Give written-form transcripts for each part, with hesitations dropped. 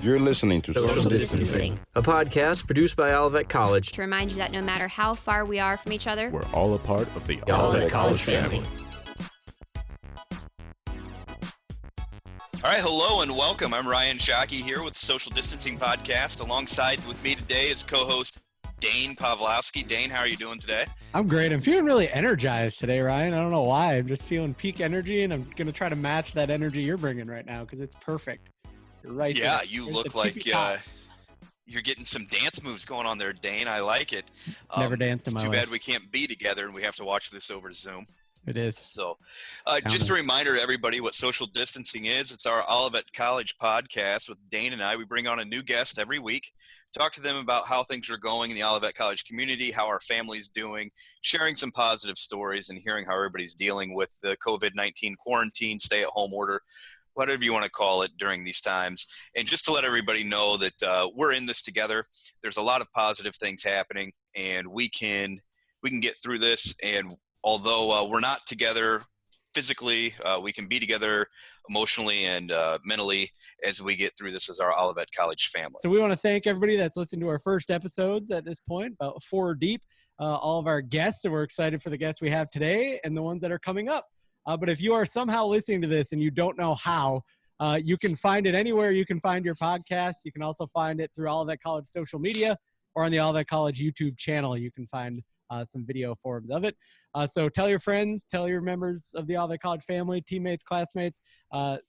You're listening to Social Distancing, a podcast produced by Olivet College to remind you that no matter how far we are from each other, we're all a part of the Olivet College family. All right, hello and welcome. I'm Ryan Shockey here with the Social Distancing Podcast. Alongside with me today is co-host Daine Pavlovski. Daine, how are you doing today? I'm great. I'm feeling really energized today, Ryan. I don't know why. I'm just feeling peak energy, and I'm going to try to match that energy you're bringing right now because it's perfect. You're right. Yeah, there. you look like you're getting some dance moves going on there, Daine. I like it. Never danced in my life. It's too bad we can't be together and we have to watch this over Zoom. It is. So just a reminder to everybody what social distancing is. It's our Olivet College podcast with Daine and I. We bring on a new guest every week, talk to them about how things are going in the Olivet College community, how our family's doing, sharing some positive stories, and hearing how everybody's dealing with the COVID-19 quarantine, stay-at-home order, whatever you want to call it during these times. And just to let everybody know that we're in this together. There's a lot of positive things happening, and we can get through this. And although we're not together physically, we can be together emotionally and mentally as we get through this as our Olivet College family. So we want to thank everybody that's listened to our first episodes at this point, about 4 deep, all of our guests, and we're excited for the guests we have today and the ones that are coming up. But if you are somehow listening to this and you don't know how, you can find it anywhere you can find your podcast. You can also find it through Olivet College social media or on the Olivet College YouTube channel. You can find some video forms of it. So tell your friends, tell your members of the Olivet College family, teammates, classmates,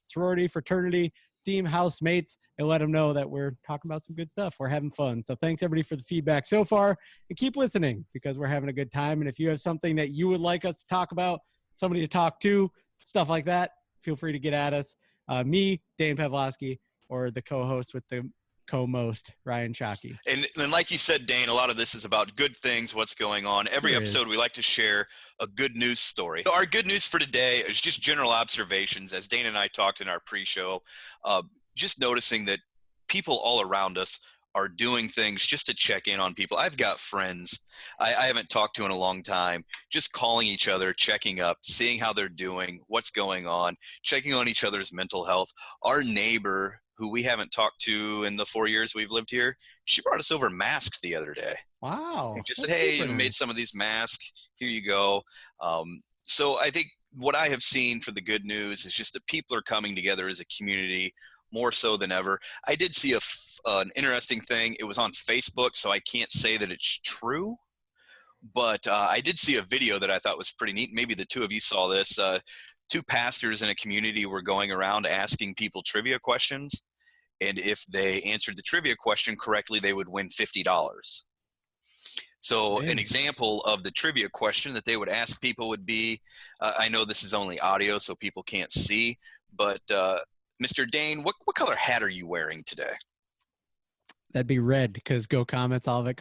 sorority, fraternity, team, housemates, and let them know that we're talking about some good stuff. We're having fun. So thanks everybody for the feedback so far, and keep listening because we're having a good time. And if you have something that you would like us to talk about, somebody to talk to, stuff like that, feel free to get at us. Me, Daine Pavlovski, or the co-host with the co-most, Ryan Shockey. And like you said, Daine, a lot of this is about good things, what's going on. Every episode, we like to share a good news story. So our good news for today is just general observations. As Daine and I talked in our pre-show, just noticing that people all around us are doing things just to check in on people. I've got friends I haven't talked to in a long time, just calling each other, checking up, seeing how they're doing, what's going on, checking on each other's mental health. Our neighbor, who we haven't talked to in the 4 years we've lived here, she brought us over masks the other day. Wow. And just said, hey, we made some of these masks. Here you go. So I think what I have seen for the good news is just that people are coming together as a community more so than ever. I did see an interesting thing. It was on Facebook, so I can't say that it's true. But I did see a video that I thought was pretty neat. Maybe the two of you saw this. 2 pastors in a community were going around asking people trivia questions. And if they answered the trivia question correctly, they would win $50. So an example of the trivia question that they would ask people would be, I know this is only audio, so people can't see, but Mr. Daine, what color hat are you wearing today? That'd be red because go comments, Olivet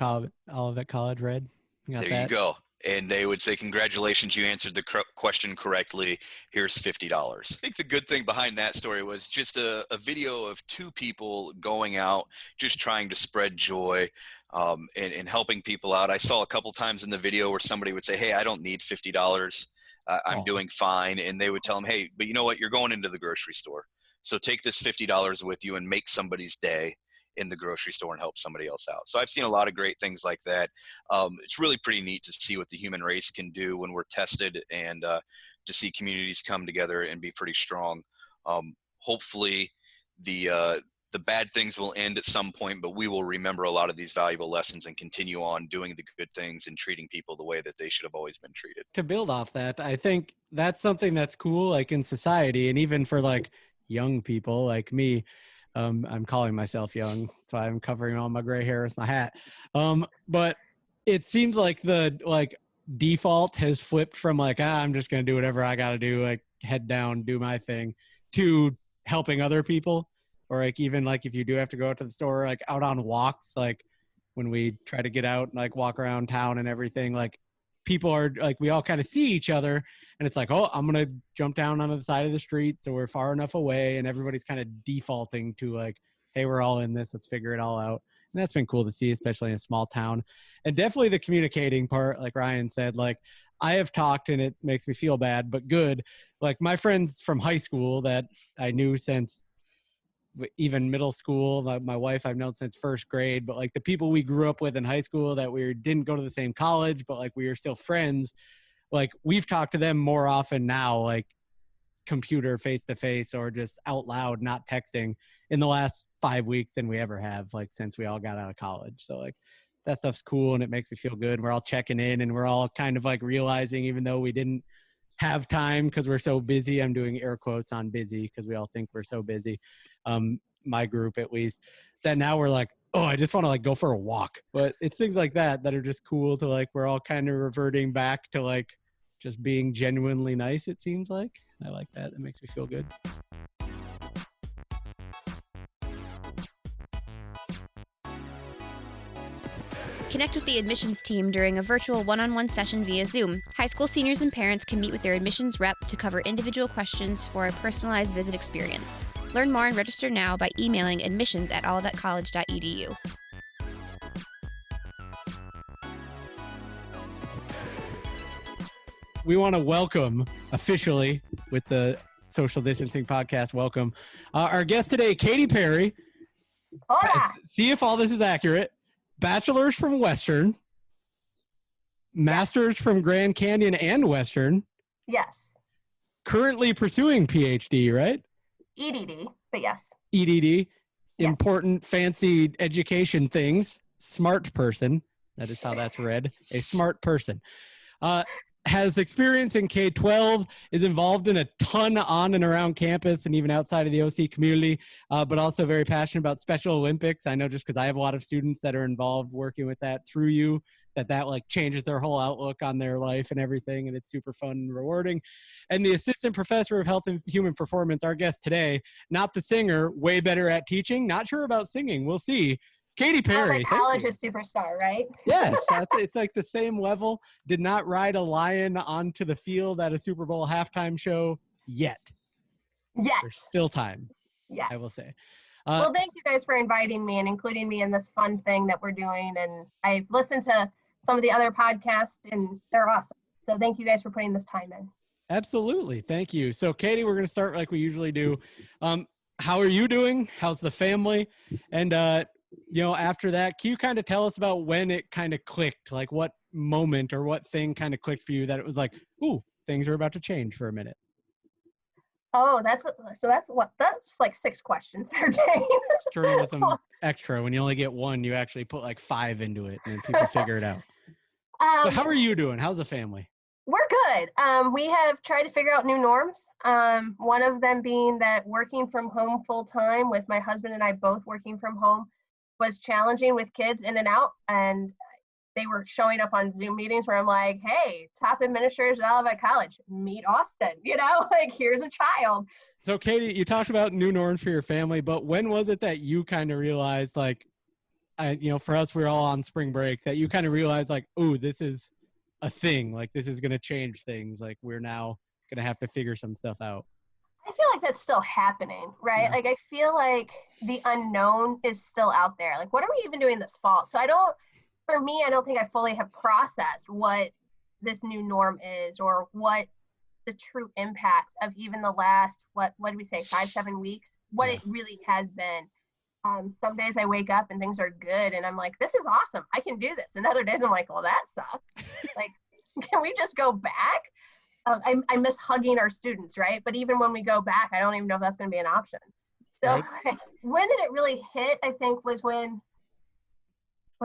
College red. You go. And they would say, congratulations, you answered the question correctly. Here's $50. I think the good thing behind that story was just a video of 2 people going out, just trying to spread joy and helping people out. I saw a couple times in the video where somebody would say, hey, I don't need $50. I'm doing fine. And they would tell them, hey, but you know what? You're going into the grocery store. So take this $50 with you and make somebody's day in the grocery store and help somebody else out. So I've seen a lot of great things like that. It's really pretty neat to see what the human race can do when we're tested and to see communities come together and be pretty strong. Hopefully the bad things will end at some point, but we will remember a lot of these valuable lessons and continue on doing the good things and treating people the way that they should have always been treated. To build off that, I think that's something that's cool, like in society, and even for like young people like me. I'm calling myself young, so I'm covering all my gray hair with my hat. But it seems like the default has flipped from like, I'm just going to do whatever I got to do, like head down, do my thing, to helping other people. Or like, even like if you do have to go out to the store, like out on walks, like when we try to get out and like walk around town and everything, like people are like, we all kind of see each other and it's like, oh, I'm going to jump down onto the side of the street. So we're far enough away and everybody's kind of defaulting to like, hey, we're all in this. Let's figure it all out. And that's been cool to see, especially in a small town. And definitely the communicating part, like Ryan said, like I have talked and it makes me feel bad, but good. Like my friends from high school that I knew since even middle school. My wife I've known since first grade, but like the people we grew up with in high school that we didn't go to the same college, but like we were still friends. Like we've talked to them more often now, like computer face to face or just out loud, not texting, in the last 5 weeks than we ever have, like since we all got out of college. So like that stuff's cool and it makes me feel good. We're all checking in and we're all kind of like realizing, even though we didn't have time because we're so busy, I'm doing air quotes on busy because we all think we're so busy, my group at least, that now we're like, oh, I just want to like go for a walk. But it's things like that that are just cool to like, we're all kind of reverting back to like just being genuinely nice, it seems like. I like that. That makes me feel good. Connect with the admissions team during a virtual one-on-one session via Zoom. High school seniors and parents can meet with their admissions rep to cover individual questions for a personalized visit experience. Learn more and register now by emailing admissions@olivetcollege.edu. We want to welcome officially with the Social Distancing Podcast. Welcome our guest today, KayDee Perry. Hola. See if all this is accurate. Bachelor's from Western, master's from Grand Canyon and Western. Yes. Currently pursuing PhD, right? EDD, but yes. EDD, Yes. important, fancy education things. Smart person. That is how that's read. A smart person. Has experience in K-12, is involved in a ton on and around campus and even outside of the OC community, but also very passionate about Special Olympics. I know just because I have a lot of students that are involved working with that through you, that like changes their whole outlook on their life and everything, and it's super fun and rewarding. And the assistant professor of health and human performance, our guest today, not the singer, way better at teaching, not sure about singing, we'll see. KayDee Perry. Olivet College is superstar, right? Yes, it's like the same level. Did not ride a lion onto the field at a Super Bowl halftime show yet. Yes. There's still time, Yes. I will say. Well, thank you guys for inviting me and including me in this fun thing that we're doing. And I've listened to some of the other podcasts and they're awesome. So thank you guys for putting this time in. Absolutely. Thank you. So KayDee, we're going to start like we usually do. How are you doing? How's the family? And, after that, can you kind of tell us about when it kind of clicked, like what moment or what thing kind of clicked for you that it was like, ooh, things are about to change for a minute? Oh, that's like 6 questions there, Daine. Turning with some extra. When you only get one, you actually put like 5 into it and then people figure it out. But how are you doing? How's the family? We're good. We have tried to figure out new norms. One of them being that working from home full time with my husband and I both working from home was challenging with kids in and out. And they were showing up on Zoom meetings where I'm like, hey, top administrators at Olivet College, meet Austin, like here's a child. So KayDee, you talked about new norms for your family, but when was it that you kind of realized like, for us, we're all on spring break, that you kind of realized like, ooh, this is a thing, like this is going to change things. Like we're now going to have to figure some stuff out. I feel like that's still happening, right? Yeah. Like I feel like the unknown is still out there. Like what are we even doing this fall? So I don't think I fully have processed what this new norm is or what the true impact of even the last, what did we say, 5-7 weeks, what it really has been. Some days I wake up and things are good and I'm like, this is awesome, I can do this. And other days I'm like, well, that sucked. Like, can we just go back? I miss hugging our students, right? But even when we go back, I don't even know if that's going to be an option. So right. When did it really hit, I think, was when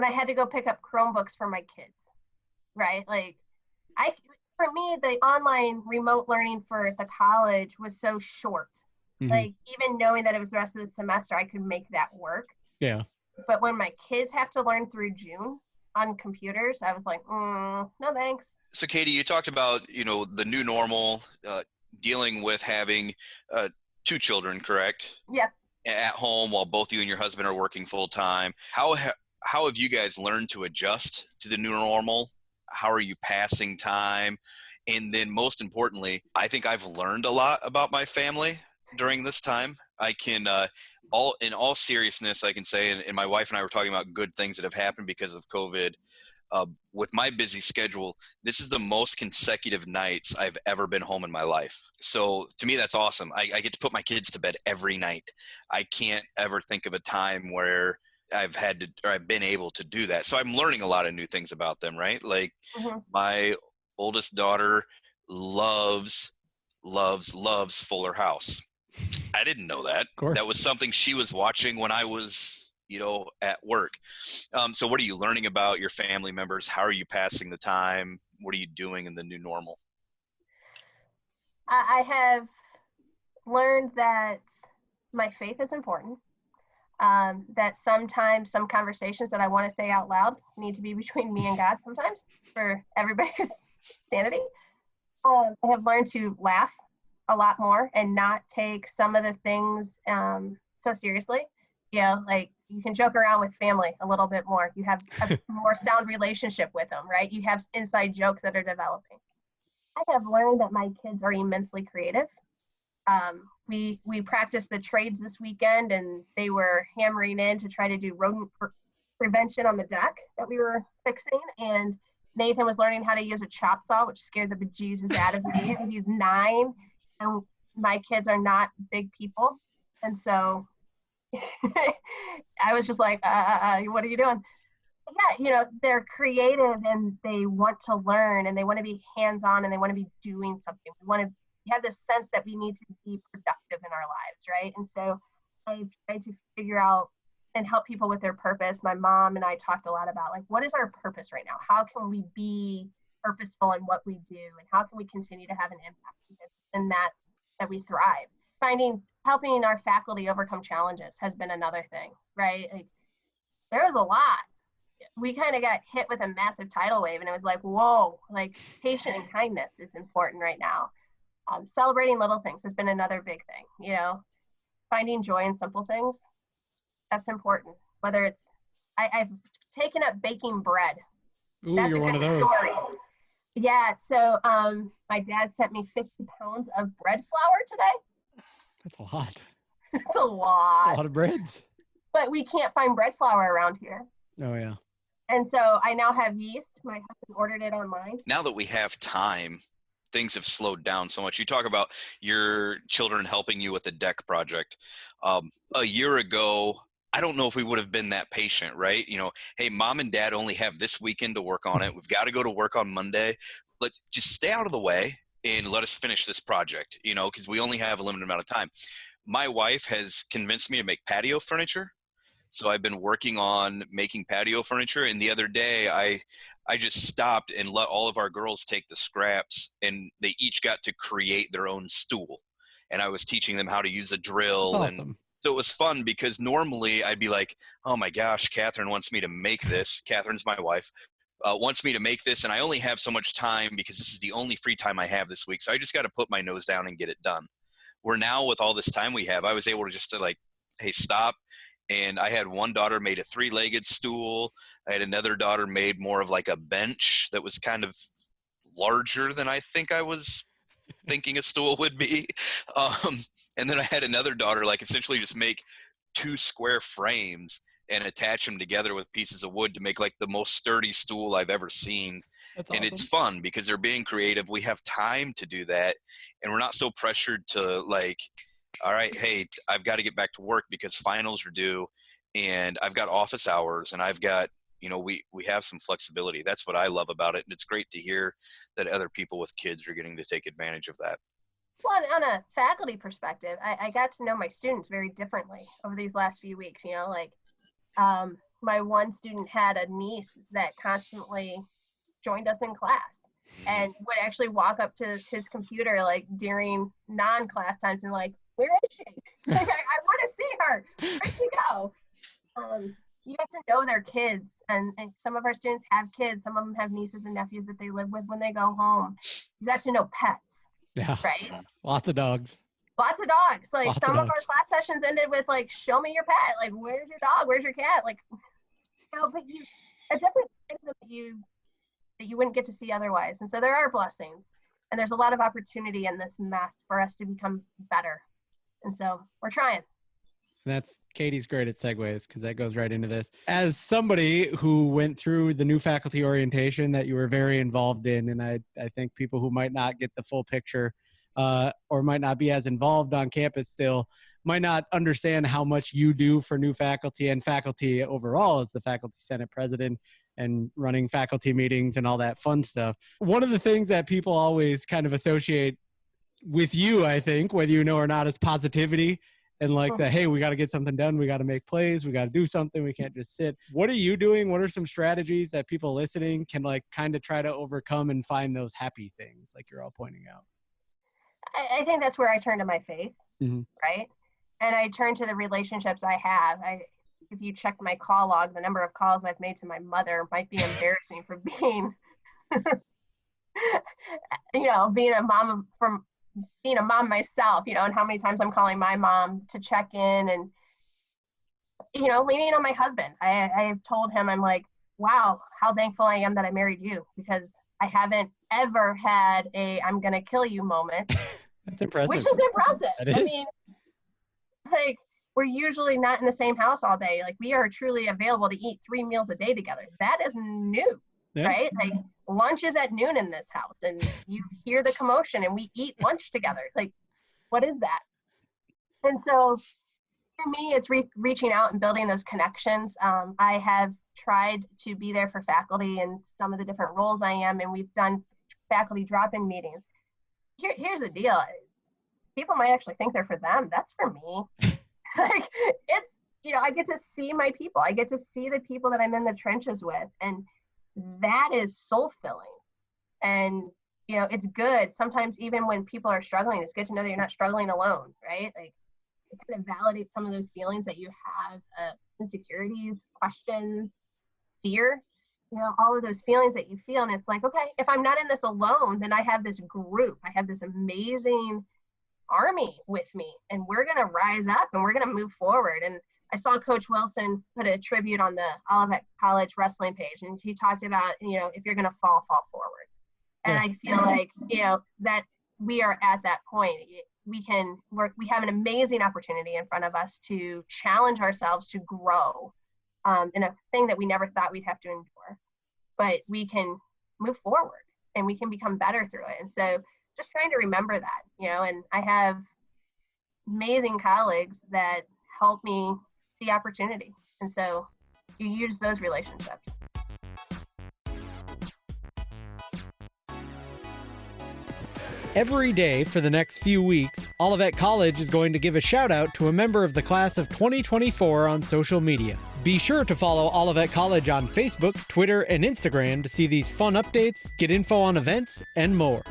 I had to go pick up Chromebooks for my kids, right? Like, for me, the online remote learning for the college was so short. Mm-hmm. Like, even knowing that it was the rest of the semester, I could make that work. Yeah. But when my kids have to learn through June on computers, I was like, no thanks. So KayDee, you talked about, the new normal, dealing with having 2 children, correct? Yeah. At home while both you and your husband are working full time. How have you guys learned to adjust to the new normal? How are you passing time? And then most importantly, I think I've learned a lot about my family during this time. I can, in all seriousness, I can say, and my wife and I were talking about good things that have happened because of COVID. With my busy schedule, this is the most consecutive nights I've ever been home in my life. So to me, that's awesome. I get to put my kids to bed every night. I can't ever think of a time where I've been able to do that. So I'm learning a lot of new things about them, right? Like my oldest daughter loves Fuller House. I didn't know that. That was something she was watching when I was, at work. So what are you learning about your family members? How are you passing the time? What are you doing in the new normal? I have learned that my faith is important. That sometimes some conversations that I want to say out loud need to be between me and God sometimes for everybody's sanity. I have learned to laugh a lot more and not take some of the things so seriously. Like you can joke around with family a little bit more. You have a more sound relationship with them, right? You have inside jokes that are developing. I have learned that my kids are immensely creative. We practiced the trades this weekend, and they were hammering in to try to do rodent prevention on the deck that we were fixing. And Nathan was learning how to use a chop saw, which scared the bejesus out of me. He's 9, and my kids are not big people. And so I was just like, what are you doing? Yeah, they're creative and they want to learn and they want to be hands-on and they want to be doing something. We have this sense that we need to be productive in our lives, right? And so I've tried to figure out and help people with their purpose. My mom and I talked a lot about, like, what is our purpose right now? How can we be purposeful in what we do? And how can we continue to have an impact in that we thrive? Helping our faculty overcome challenges has been another thing, right? Like, there was a lot. We kind of got hit with a massive tidal wave, and it was like, whoa, like patience and kindness is important right now. Celebrating little things has been another big thing, finding joy in simple things. That's important. Whether it's, I've taken up baking bread. Ooh, that's you're a one good of those. story. Yeah, so my dad sent me 50 pounds of bread flour today. That's a lot. It's a lot. A lot of breads. But we can't find bread flour around here. Oh, yeah. And so I now have yeast. My husband ordered it online. Now that we have time, things have slowed down so much. You talk about your children helping you with the deck project. A year ago, I don't know if we would have been that patient, right? Hey, mom and dad only have this weekend to work on it. We've got to go to work on Monday. Let's just stay out of the way and let us finish this project, because we only have a limited amount of time. My wife has convinced me to make patio furniture. So I've been working on making patio furniture. And the other day, I just stopped and let all of our girls take the scraps, and they each got to create their own stool. And I was teaching them how to use a drill. That's awesome. And so it was fun because normally I'd be like, oh my gosh, Catherine wants me to make this. Catherine's my wife. Wants me to make this, and I only have so much time because this is the only free time I have this week. So I just got to put my nose down and get it done. Where now with all this time we have, I was able to just to like, hey, stop. And I had one daughter made a 3-legged stool. I had another daughter made more of like a bench that was kind of larger than I think I was thinking a stool would be. And then I had another daughter like essentially just make 2 square frames and attach them together with pieces of wood to make like the most sturdy stool I've ever seen. That's and awesome. It's fun because they're being creative. We have time to do that. And we're not so pressured to like, all right, hey, I've got to get back to work because finals are due and I've got office hours and I've got, we have some flexibility. That's what I love about it. And it's great to hear that other people with kids are getting to take advantage of that. Well, on a faculty perspective, I got to know my students very differently over these last few weeks. My one student had a niece that constantly joined us in class and would actually walk up to his computer like during non-class times and like, where is she? Like, I want to see her. Where'd she go? You get to know their kids, and some of our students have kids. Some of them have nieces and nephews that they live with when they go home. You got to know pets. Yeah. Right? Lots of dogs. Lots of dogs. Like Lots some of of our class sessions ended with like, show me your pet. Like, where's your dog? Where's your cat? Like, but a different side of them that you wouldn't get to see otherwise. And so there are blessings, and there's a lot of opportunity in this mess for us to become better. And so we're trying. And that's KayDee's great at segues because that goes right into this. As somebody who went through the new faculty orientation that you were very involved in, and I think people who might not get the full picture or might not be as involved on campus still might not understand how much you do for new faculty and faculty overall as the faculty senate president and running faculty meetings and all that fun stuff. One of the things that people always kind of associate with you, I think, whether you know or not, is positivity and like that, hey, we got to get something done. We got to make plays. We got to do something. We can't just sit. What are you doing? What are some strategies that people listening can like kind of try to overcome and find those happy things like you're all pointing out? I think that's where I turn to my faith, right? And I turn to the relationships I have. If you check my call log, the number of calls I've made to my mother might be embarrassing for being, being a mom myself, and how many times I'm calling my mom to check in and, leaning on my husband. I have told him, I'm like, wow, how thankful I am that I married you, because I haven't ever had a I'm going to kill you moment. That's impressive. Which is impressive. That is. I mean, like, we're usually not in the same house all day. Like, we are truly available to eat 3 meals a day together. That is new, right? Like, lunch is at noon in this house, and you hear the commotion, and we eat lunch together. Like, what is that? And so, for me, it's reaching out and building those connections. I have tried to be there for faculty in some of the different roles I am, and we've done faculty drop-in meetings. Here's the deal. People might actually think they're for them. That's for me. Like, it's, I get to see my people. I get to see the people that I'm in the trenches with. And that is soul filling. And, it's good. Sometimes even when people are struggling, it's good to know that you're not struggling alone, right? Like, it kind of validates some of those feelings that you have, insecurities, questions, fear, all of those feelings that you feel. And it's like, okay, if I'm not in this alone, then I have this group. I have this amazing army with me, and we're going to rise up and we're going to move forward. And I saw Coach Wilson put a tribute on the Olivet College wrestling page, and he talked about, if you're going to fall forward. And I feel like, that we are at that point. We have an amazing opportunity in front of us to challenge ourselves to grow in a thing that we never thought we'd have to endure, but we can move forward and we can become better through it. And so just trying to remember that, and I have amazing colleagues that help me see opportunity. And so you use those relationships. Every day for the next few weeks, Olivet College is going to give a shout out to a member of the class of 2024 on social media. Be sure to follow Olivet College on Facebook, Twitter, and Instagram to see these fun updates, get info on events, and more.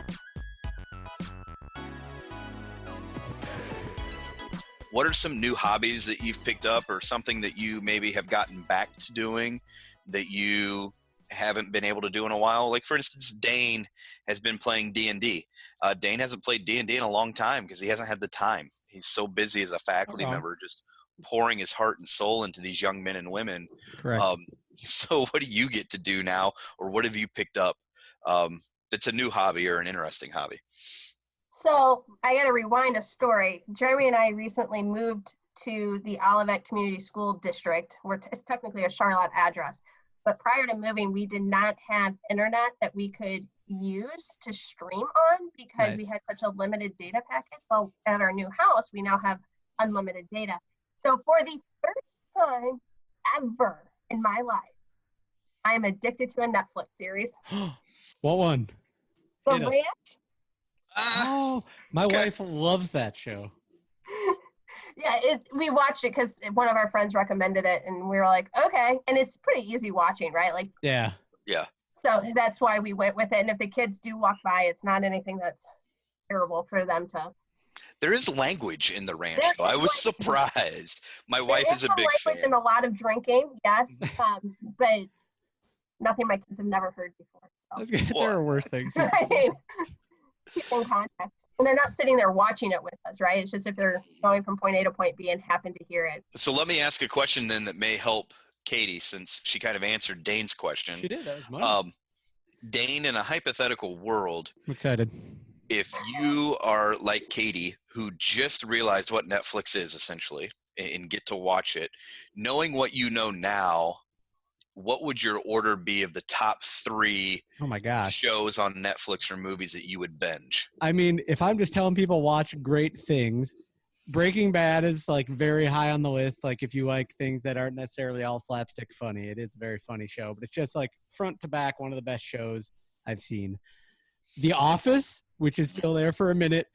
What are some new hobbies that you've picked up, or something that you maybe have gotten back to doing that you haven't been able to do in a while? Like, for instance, Daine has been playing D&D. Daine hasn't played D&D in a long time because he hasn't had the time. He's so busy as a faculty member, just pouring his heart and soul into these young men and women. Correct. So what do you get to do now, or what have you picked up that's a new hobby or an interesting hobby? So I got to rewind a story. Jeremy and I recently moved to the Olivet Community School District, where it's technically a Charlotte address. But prior to moving, we did not have internet that we could use to stream on because we had such a limited data packet. Well, at our new house, we now have unlimited data. So for the first time ever in my life, I am addicted to a Netflix series. What one? The Ranch. Oh, my wife loves that show. Yeah, we watched it because one of our friends recommended it, and we were like, okay. And it's pretty easy watching, right? Like, yeah. So that's why we went with it. And if the kids do walk by, it's not anything that's terrible for them to. There is language in The Ranch, though. I was surprised. My wife is a big fan. And a lot of drinking, yes, but nothing my kids have never heard before. So. There are worse things. Right. Keep in context. And they're not sitting there watching it with us, right? It's just if they're going from point A to point B and happen to hear it. So let me ask a question then that may help KayDee, since she kind of answered Daine's question. She did. That was mine. Daine, in a hypothetical world, I'm excited. If you are like KayDee, who just realized what Netflix is, essentially, and get to watch it. Knowing what you know now, what would your order be of the top 3 Oh my gosh. shows on Netflix or movies that you would binge? I mean, if I'm just telling people watch great things, Breaking Bad is like very high on the list. Like if you like things that aren't necessarily all slapstick funny, it is a very funny show, but it's just like front to back, one of the best shows I've seen. The Office, which is still there for a minute.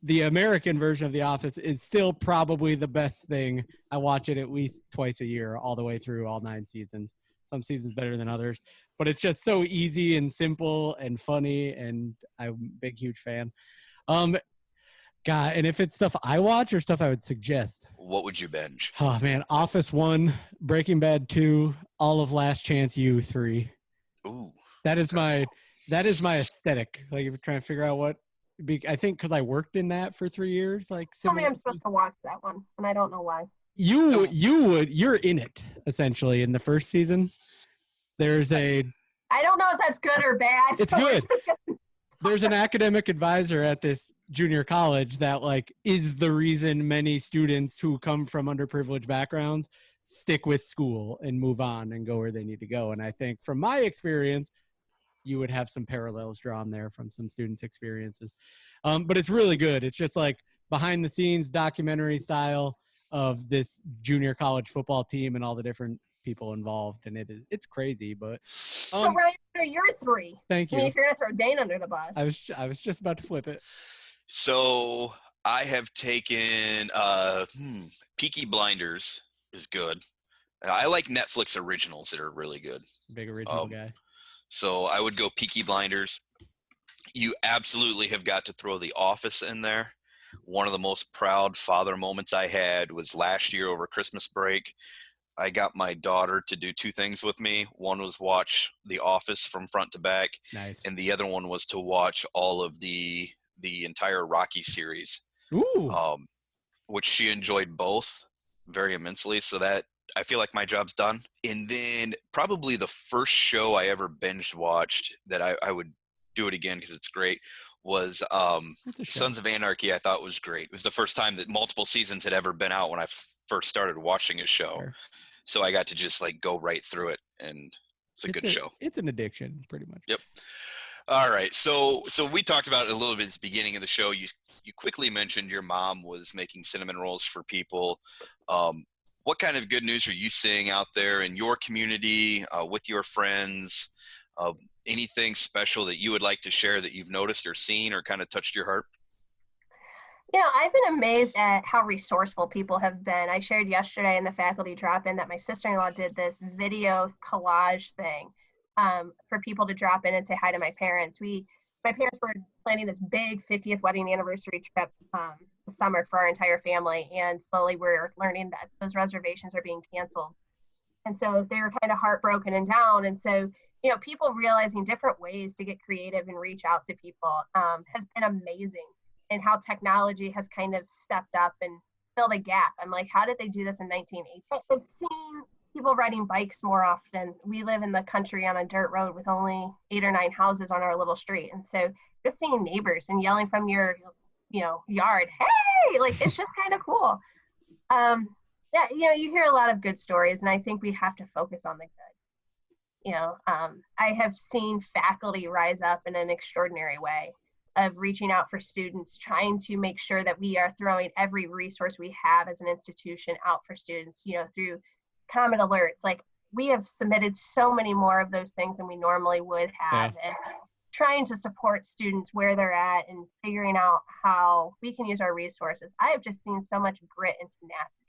The American version of The Office is still probably the best thing. I watch it at least twice a year, all the way through all 9 seasons. Some seasons better than others, but it's just so easy and simple and funny, and I'm a big, huge fan. God, and if it's stuff I watch or stuff I would suggest. What would you binge? Oh, man. Office 1, Breaking Bad 2, all of Last Chance U 3. Ooh. That is my aesthetic. Like if you're trying to figure out what, I think because I worked in that for 3 years. Like Tell me I'm supposed to watch that one, and I don't know why. You're in it essentially in the first season. There's I don't know if that's good or bad. It's good. There's an academic advisor at this junior college that like is the reason many students who come from underprivileged backgrounds stick with school and move on and go where they need to go. And I think from my experience, you would have some parallels drawn there from some students' experiences. But it's really good. It's just like behind the scenes documentary style of this junior college football team and all the different people involved. And it's crazy, but. So Ryan, you're 3. Thank you. I mean, if you're going to throw Daine under the bus. I was just about to flip it. So I have taken Peaky Blinders is good. I like Netflix originals that are really good. Big original guy. So I would go Peaky Blinders. You absolutely have got to throw The Office in there. One of the most proud father moments I had was last year over Christmas break. I got my daughter to do 2 things with me. One was watch The Office from front to back. Nice. And the other one was to watch all of the entire Rocky series. Ooh. Which she enjoyed both very immensely. So that I feel like my job's done. And then probably the first show I ever binge watched that I would do it again because it's great was Sons of Anarchy. I thought was great. It was the first time that multiple seasons had ever been out when I first started watching a show. Sure. So I got to just like go right through it, and it's a good show. It's an addiction, pretty much. Yep. All right. So we talked about it a little bit at the beginning of the show. You quickly mentioned your mom was making cinnamon rolls for people. What kind of good news are you seeing out there in your community, with your friends? Anything special that you would like to share that you've noticed or seen or kind of touched your heart? You know, I've been amazed at how resourceful people have been. I shared yesterday in the faculty drop-in that my sister-in-law did this video collage thing for people to drop in and say hi to my parents. My parents were planning this big 50th wedding anniversary trip this summer for our entire family, and slowly we're learning that those reservations are being canceled. And so they were kind of heartbroken and down. And so, you know, people realizing different ways to get creative and reach out to people has been amazing. And how technology has kind of stepped up and filled a gap. I'm like, how did they do this in 1980? I've seen people riding bikes more often. We live in the country on a dirt road with only 8 or 9 houses on our little street. And so just seeing neighbors and yelling from your, yard, hey, like, it's just kind of cool. Yeah, you hear a lot of good stories, and I think we have to focus on the good. I have seen faculty rise up in an extraordinary way of reaching out for students, trying to make sure that we are throwing every resource we have as an institution out for students, through comment alerts. Like, we have submitted so many more of those things than we normally would have, and trying to support students where they're at and figuring out how we can use our resources. I have just seen so much grit and tenacity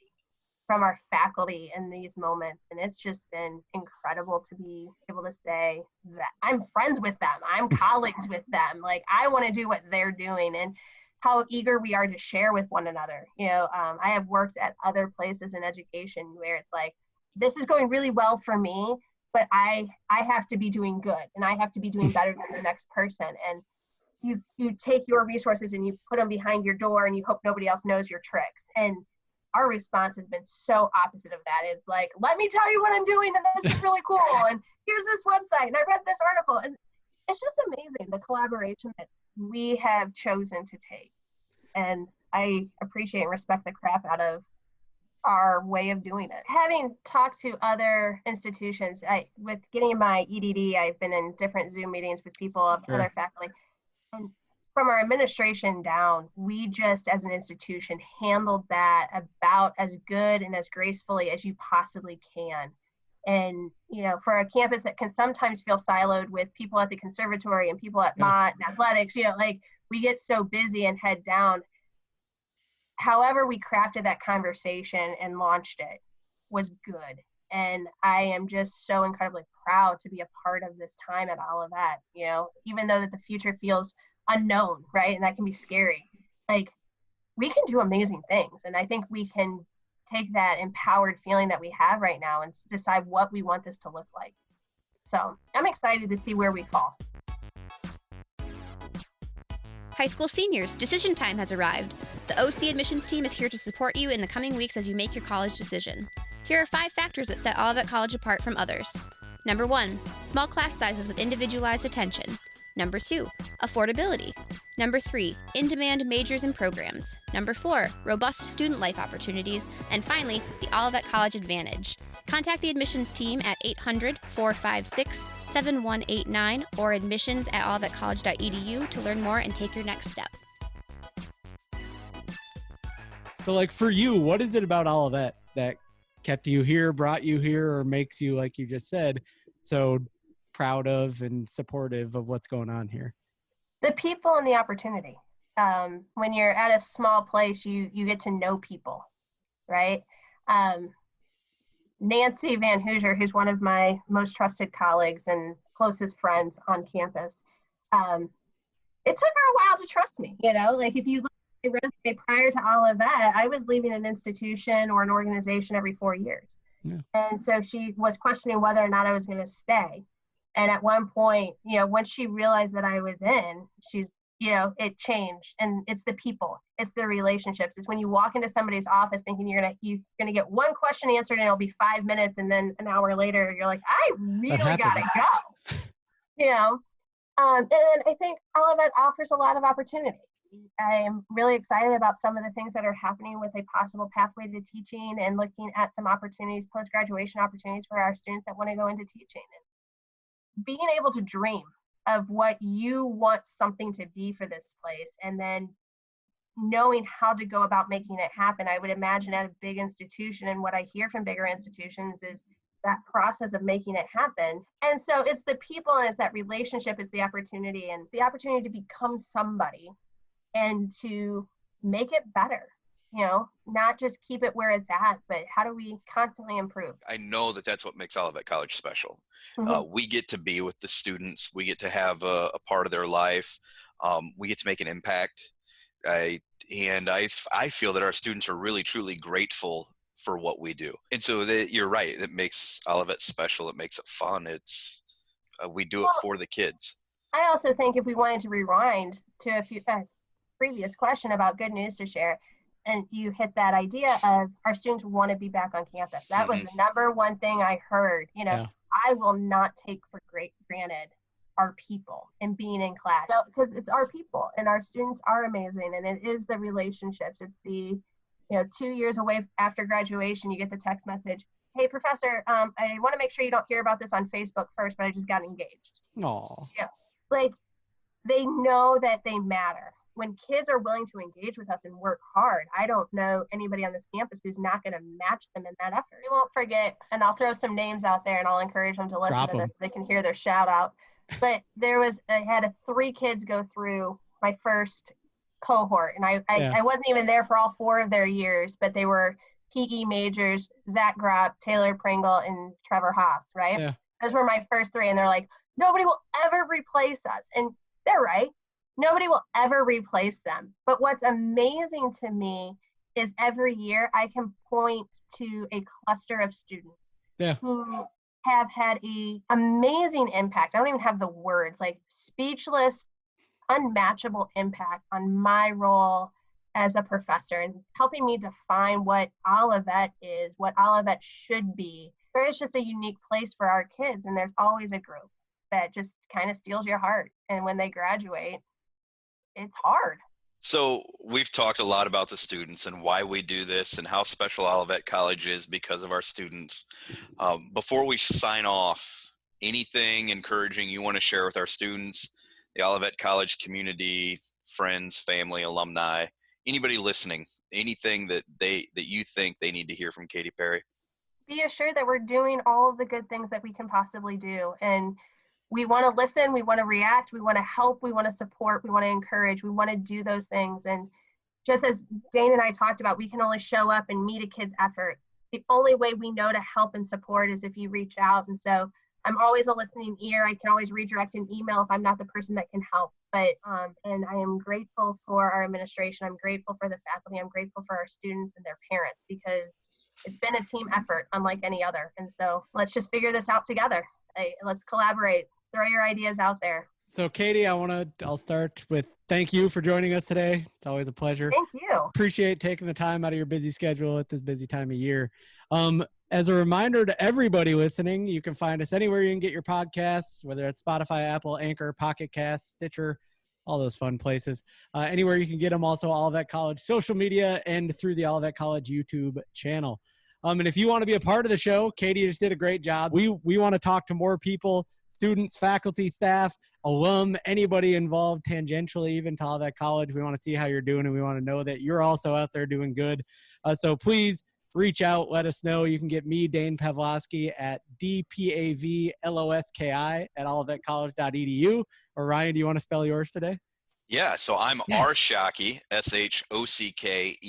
from our faculty in these moments, and it's just been incredible to be able to say that I'm friends with them, I'm colleagues with them, like, I want to do what they're doing, and how eager we are to share with one another. I have worked at other places in education where it's like, this is going really well for me, but I have to be doing good, and I have to be doing better than the next person. And you take your resources and you put them behind your door and you hope nobody else knows your tricks. And our response has been so opposite of that. It's like, let me tell you what I'm doing, and this is really cool, and here's this website, and I read this article. And it's just amazing, the collaboration that we have chosen to take. And I appreciate and respect the crap out of our way of doing it. Having talked to other institutions, with getting my EDD, I've been in different Zoom meetings with people of other faculty. And from our administration down, we just as an institution handled that about as good and as gracefully as you possibly can. And, for a campus that can sometimes feel siloed with people at the conservatory and people at Mott and athletics, we get so busy and head down. However we crafted that conversation and launched it was good. And I am just so incredibly proud to be a part of this time at Olivet, even though that the future feels unknown, right? And that can be scary. Like, we can do amazing things. And I think we can take that empowered feeling that we have right now and decide what we want this to look like. So I'm excited to see where we fall. High school seniors, decision time has arrived. The OC admissions team is here to support you in the coming weeks as you make your college decision. Here are 5 factors that set Olivet College apart from others. Number 1, small class sizes with individualized attention. Number 2, affordability. Number 3, in-demand majors and programs. Number 4, robust student life opportunities. And finally, the Olivet College Advantage. Contact the admissions team at 800-456-7189 or admissions@olivetcollege.edu to learn more and take your next step. So, like, for you, what is it about Olivet that kept you here, brought you here, or makes you, like you just said, so proud of and supportive of what's going on here? The people and the opportunity. When you're at a small place, you get to know people, right? Nancy Van Hoosier, who's one of my most trusted colleagues and closest friends on campus, it took her a while to trust me. Like, if you look at my resume prior to Olivet, I was leaving an institution or an organization every 4 years. Yeah. And so she was questioning whether or not I was going to stay. And at one point, once she realized that I was in, she's, it changed. And it's the people, it's the relationships. It's when you walk into somebody's office thinking you're gonna get one question answered and it'll be 5 minutes, and then an hour later you're like, I really gotta go. And I think Olivet offers a lot of opportunity. I'm really excited about some of the things that are happening with a possible pathway to teaching and looking at some opportunities, post-graduation opportunities for our students that want to go into teaching. Being able to dream of what you want something to be for this place, and then knowing how to go about making it happen. I would imagine at a big institution, and what I hear from bigger institutions is that process of making it happen. And so it's the people, and it's that relationship, is the opportunity, and the opportunity to become somebody and to make it better. Not just keep it where it's at, but how do we constantly improve? I know that that's what makes Olivet College special. Mm-hmm. We get to be with the students. We get to have a part of their life. We get to make an impact. I feel that our students are really, truly grateful for what we do. And so you're right. It makes Olivet special. It makes it fun. We do it for the kids. I also think if we wanted to rewind to a previous question about good news to share, and you hit that idea of our students want to be back on campus. That was the number one thing I heard. I will not take for granted our people and being in class, because it's our people and our students are amazing, and it is the relationships. It's the 2 years away after graduation, you get the text message, hey professor, I want to make sure you don't hear about this on Facebook first, but I just got engaged. Aww. Like, they know that they matter. When kids are willing to engage with us and work hard, I don't know anybody on this campus who's not going to match them in that effort. We won't forget, and I'll throw some names out there and I'll encourage them to listen to this so they can hear their shout out. But I had 3 kids go through my first cohort, and I wasn't even there for all 4 of their years, but they were PE majors, Zach Gropp, Taylor Pringle, and Trevor Haas, right? Yeah. Those were my first 3, and they're like, nobody will ever replace us. And they're right. Nobody will ever replace them. But what's amazing to me is every year I can point to a cluster of students who have had an amazing impact. I don't even have the words, like speechless, unmatchable impact on my role as a professor, and helping me define what Olivet is, what Olivet should be. There is just a unique place for our kids, and there's always a group that just kind of steals your heart. And when they graduate, it's hard. So we've talked a lot about the students and why we do this and how special Olivet College is because of our students. Before we sign off, anything encouraging you want to share with our students, the Olivet College community, friends, family, alumni, anybody listening, anything that you think they need to hear from KayDee Perry? Be assured that we're doing all of the good things that we can possibly do. And we want to listen, we want to react, we want to help, we want to support, we want to encourage, we want to do those things. And just as Daine and I talked about, we can only show up and meet a kid's effort. The only way we know to help and support is if you reach out. And so I'm always a listening ear. I can always redirect an email if I'm not the person that can help. But and I am grateful for our administration. I'm grateful for the faculty. I'm grateful for our students and their parents, because it's been a team effort unlike any other. And so let's just figure this out together. Let's collaborate. Throw your ideas out there. So KayDee, I'll start with thank you for joining us today. It's always a pleasure. Thank you. Appreciate taking the time out of your busy schedule at this busy time of year. As a reminder to everybody listening, you can find us anywhere you can get your podcasts, whether it's Spotify, Apple, Anchor, Pocket Cast, Stitcher, all those fun places. Anywhere you can get them, also Olivet College social media and through the Olivet College YouTube channel. And if you want to be a part of the show, KayDee just did a great job. We want to talk to more people, students, faculty, staff, alum, anybody involved tangentially, even to Olivet College. We want to see how you're doing, and we want to know that you're also out there doing good. So please reach out, let us know. You can get me, Daine Pavlovski, at dpavloski@olivetcollege.edu. Or Ryan, do you want to spell yours today? Yeah, so I'm R Shockey, SHOCKEY,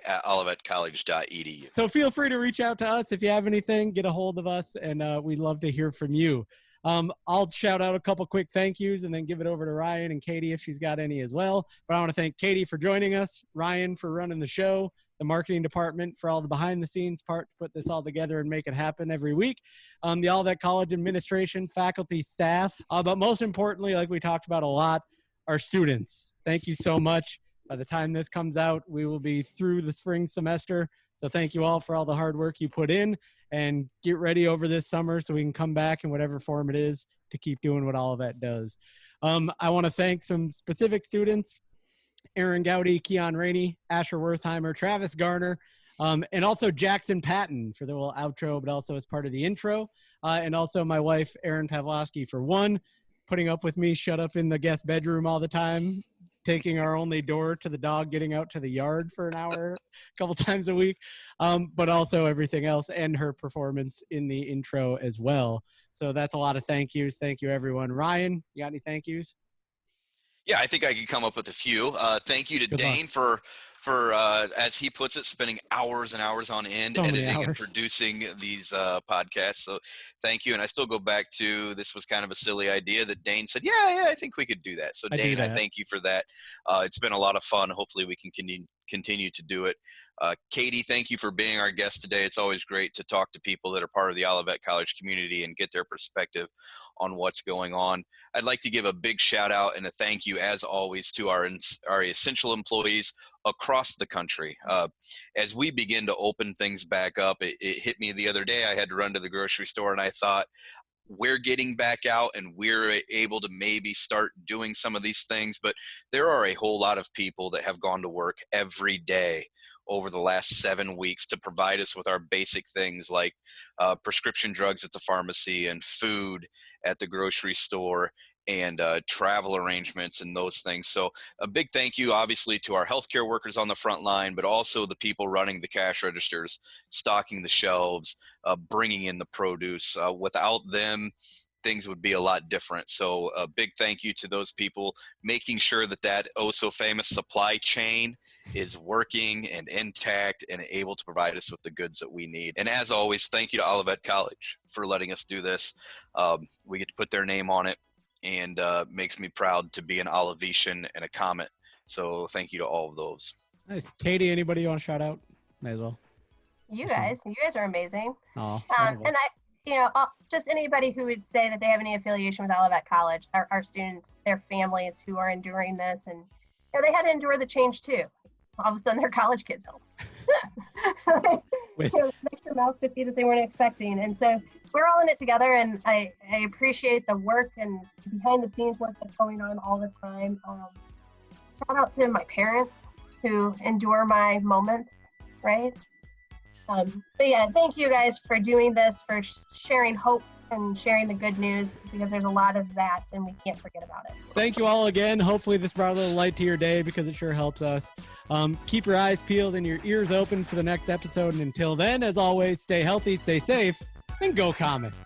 at olivetcollege.edu. So feel free to reach out to us if you have anything, get a hold of us, and we'd love to hear from you. I'll shout out a couple quick thank yous and then give it over to Ryan and KayDee if she's got any as well. But I want to thank KayDee for joining us, Ryan for running the show, the marketing department for all the behind the scenes part to put this all together and make it happen every week, the Olivet College administration, faculty, staff, but most importantly, like we talked about a lot, our students. Thank you so much. By the time this comes out, we will be through the spring semester. So thank you all for all the hard work you put in, and get ready over this summer so we can come back in whatever form it is to keep doing what Olivet does. I want to thank some specific students: Aaron Gowdy, Keon Rainey, Asher Wertheimer, Travis Garner, and also Jackson Patton for the little outro, but also as part of the intro. And also my wife, Erin Pavlovski, for putting up with me shut up in the guest bedroom all the time, taking our only door to the dog, getting out to the yard for an hour a couple times a week, but also everything else, and her performance in the intro as well. So that's a lot of thank yous. Thank you, everyone. Ryan, you got any thank yous? Yeah, I think I could come up with a few. Thank you to Daine for as he puts it, spending hours and hours on end editing and producing these podcasts. So thank you. And I still go back to, this was kind of a silly idea that Daine said, yeah, I think we could do that. So Daine, I thank you for that. It's been a lot of fun. Hopefully we can continue to do it. KayDee, thank you for being our guest today. It's always great to talk to people that are part of the Olivet College community and get their perspective on what's going on. I'd like to give a big shout out and a thank you, as always, to our essential employees across the country. As we begin to open things back up, it hit me the other day. I had to run to the grocery store, and I thought, we're getting back out and we're able to maybe start doing some of these things, but there are a whole lot of people that have gone to work every day over the last 7 weeks to provide us with our basic things like prescription drugs at the pharmacy and food at the grocery store and travel arrangements and those things. So a big thank you, obviously, to our healthcare workers on the front line, but also the people running the cash registers, stocking the shelves, bringing in the produce. Without them, things would be a lot different. So a big thank you to those people, making sure that oh-so-famous supply chain is working and intact and able to provide us with the goods that we need. And as always, thank you to Olivet College for letting us do this. We get to put their name on it, and makes me proud to be an Olivetian and a Comet. So thank you to all of those. Nice. KayDee, anybody you want to shout out? May as well. You guys are amazing. Oh, and just anybody who would say that they have any affiliation with Olivet College, our students, their families who are enduring this, and they had to endure the change too. All of a sudden, they're college kids home. An extra mouth to feed that they weren't expecting, and so we're all in it together. And I appreciate the work and behind the scenes work that's going on all the time. shout out to my parents who endure my moments, right? But yeah, thank you guys for doing this, for sharing hope and sharing the good news, because there's a lot of that and we can't forget about it. Thank you all again. Hopefully this brought a little light to your day, because it sure helps us. Keep your eyes peeled and your ears open for the next episode. And until then, as always, stay healthy, stay safe, and go Comets.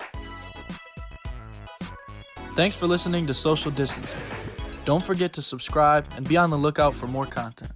Thanks for listening to Social Distancing. Don't forget to subscribe and be on the lookout for more content.